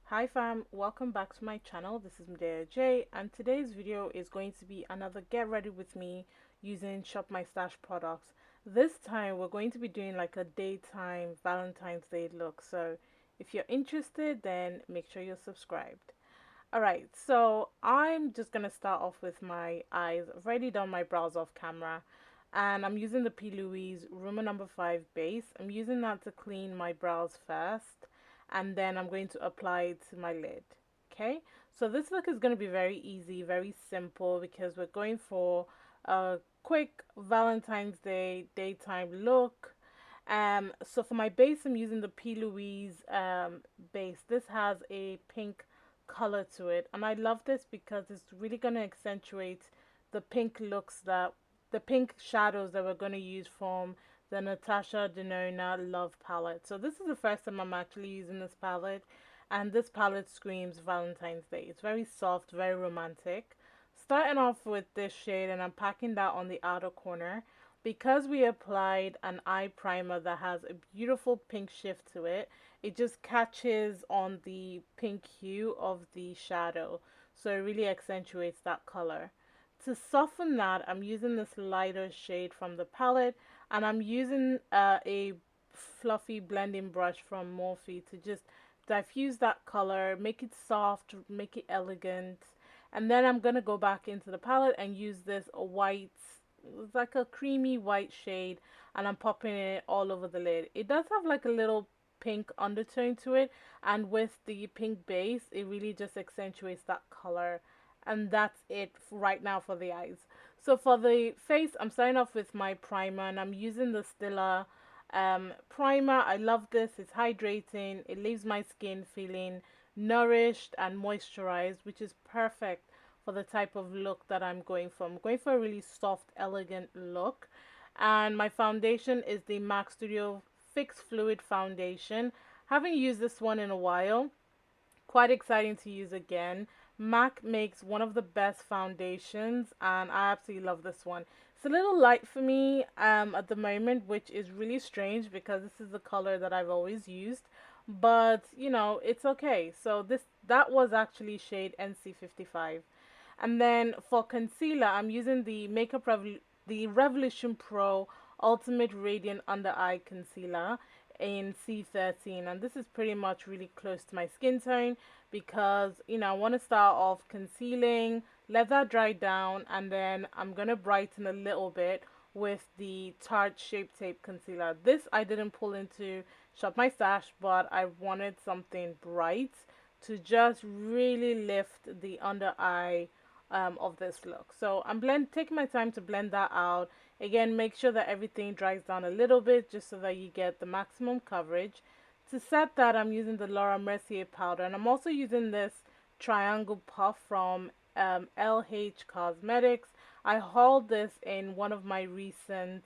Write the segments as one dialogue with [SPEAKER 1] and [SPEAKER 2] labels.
[SPEAKER 1] Hi fam, welcome back to my channel. This is Medeaij, and today's video is going to be another get ready with me using Shop My Stash products. This time we're going to be doing like a daytime Valentine's Day look. So if you're interested, then make sure you're subscribed. Alright, so I'm just gonna start off with my eyes. I've already done my brows off camera, and I'm using the Plouise Rumour number 5 base. I'm using that to clean my brows first, and then I'm going to apply it to my lid. Okay, so this look is going to be very easy, very simple, because we're going for a quick Valentine's Day daytime look. So for my base, I'm using the P. Louise base. This has a pink color to it, and I love this because it's really going to accentuate the pink looks that the pink shadows that we're going to use from the Natasha Denona Love palette. So this is the first time I'm actually using this palette, and this palette screams Valentine's Day. It's very soft, very romantic. Starting off with this shade, and I'm packing that on the outer corner. Because we applied an eye primer that has a beautiful pink shift to it, it just catches on the pink hue of the shadow. So it really accentuates that color. To soften that, I'm using this lighter shade from the palette, and I'm using a fluffy blending brush from Morphe to just diffuse that color, make it soft, make it elegant. And then I'm going to go back into the palette and use this white, it's like a creamy white shade, and I'm popping it all over the lid. It does have like a little pink undertone to it, and with the pink base, it really just accentuates that color. And that's it right now for the eyes. So for the face, I'm starting off with my primer, and I'm using the Stila primer. I love this. It's hydrating. It leaves my skin feeling nourished and moisturized, which is perfect for the type of look that I'm going for. I'm going for a really soft, elegant look. And my foundation is the MAC Studio Fix Fluid Foundation. Haven't used this one in a while. Quite exciting to use again. MAC makes one of the best foundations, and I absolutely love this one. It's a little light for me at the moment, which is really strange because this is the color that I've always used. But you know, it's okay. So that was actually shade NC55. And then for concealer, I'm using the Revolution Pro Ultimate Radiant Under Eye Concealer in C13, and this is pretty much really close to my skin tone because I want to start off concealing, let that dry down, and then I'm gonna brighten a little bit with the Tarte Shape Tape Concealer. This I didn't pull into Shop My Stash, but I wanted something bright to just really lift the under eye of this look. So I'm taking my time to blend that out. Again, make sure that everything dries down a little bit just so that you get the maximum coverage. To set that, I'm using the Laura Mercier powder, and I'm also using this triangle puff from LH Cosmetics. I hauled this in one of my recent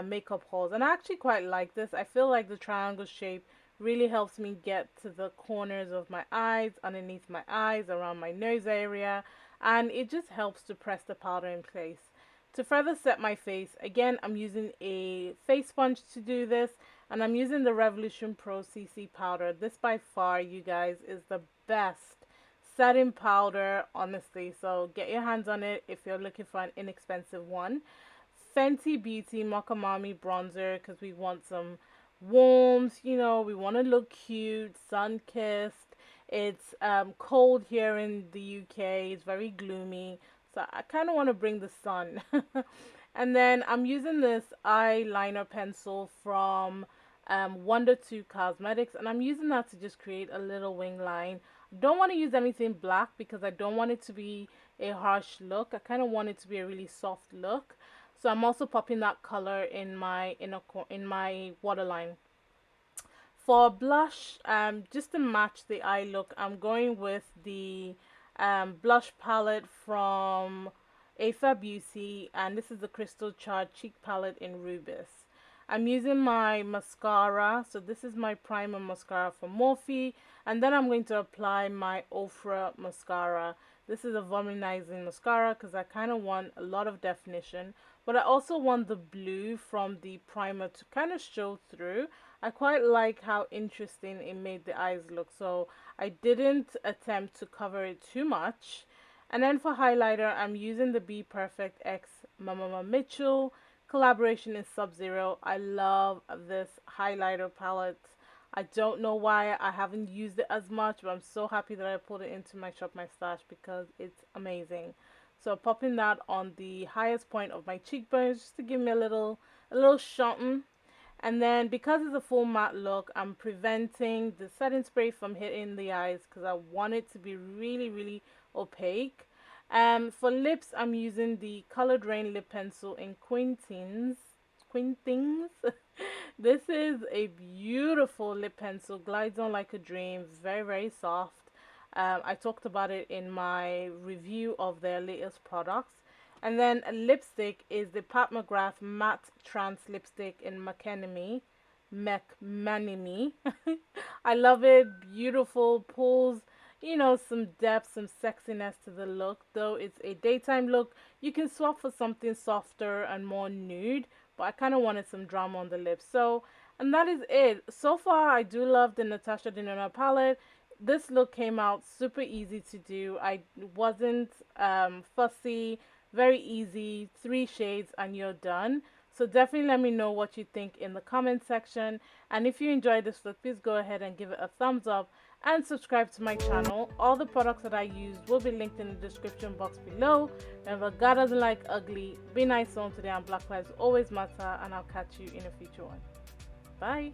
[SPEAKER 1] makeup hauls, and I actually quite like this. I feel like the triangle shape really helps me get to the corners of my eyes, underneath my eyes, around my nose area, and it just helps to press the powder in place. To further set my face, again, I'm using a face sponge to do this, and I'm using the Revolution Pro CC powder. This by far, you guys, is the best setting powder, honestly. So get your hands on it if you're looking for an inexpensive one. Fenty Beauty Mocha Mami bronzer, because we want some warmth, we want to look cute, sun-kissed. It's cold here in the UK. It's very gloomy. So I kind of want to bring the sun. And then I'm using this eyeliner pencil from Wonder 2 Cosmetics. And I'm using that to just create a little wing line. Don't want to use anything black because I don't want it to be a harsh look. I kind of want it to be a really soft look. So I'm also popping that color in my waterline. For blush, just to match the eye look, I'm going with the blush palette from Aether Beauty, and this is the Crystal Charred Cheek Palette in Rubis. I'm using my mascara, so this is my primer mascara from Morphe, and then I'm going to apply my Ofra mascara. This is a volumizing mascara because I kind of want a lot of definition, but I also want the blue from the primer to kind of show through. I quite like how interesting it made the eyes look, so I didn't attempt to cover it too much. And then for highlighter, I'm using the bperfect x Mama Mitchell collaboration in Sub-Zero. I love this highlighter palette. I don't know why I haven't used it as much, but I'm so happy that I put it into my Shop My Stash because it's amazing. So popping that on the highest point of my cheekbones just to give me a little something. And then because it's a full matte look, I'm preventing the setting spray from hitting the eyes because I want it to be really, really opaque. For lips, I'm using the Colored Rain lip pencil in Quintings. Quintings. This is a beautiful lip pencil, glides on like a dream, very, very soft. I talked about it in my review of their latest products. And then a lipstick is the Pat McGrath Matte Trance Lipstick in McManamy. I love it. Beautiful. Pulls, you know, some depth, some sexiness to the look. Though it's a daytime look, you can swap for something softer and more nude. But I kind of wanted some drama on the lips. So, and that is it. So far, I do love the Natasha Denona palette. This look came out super easy to do. I wasn't fussy. Very easy, 3 shades and you're done. So definitely let me know what you think in the comment section. And if you enjoyed this look, please go ahead and give it a thumbs up and subscribe to my channel. All the products that I used will be linked in the description box below. Remember, God doesn't like ugly. Be nice on today, and Black lives always matter. And I'll catch you in a future one. Bye.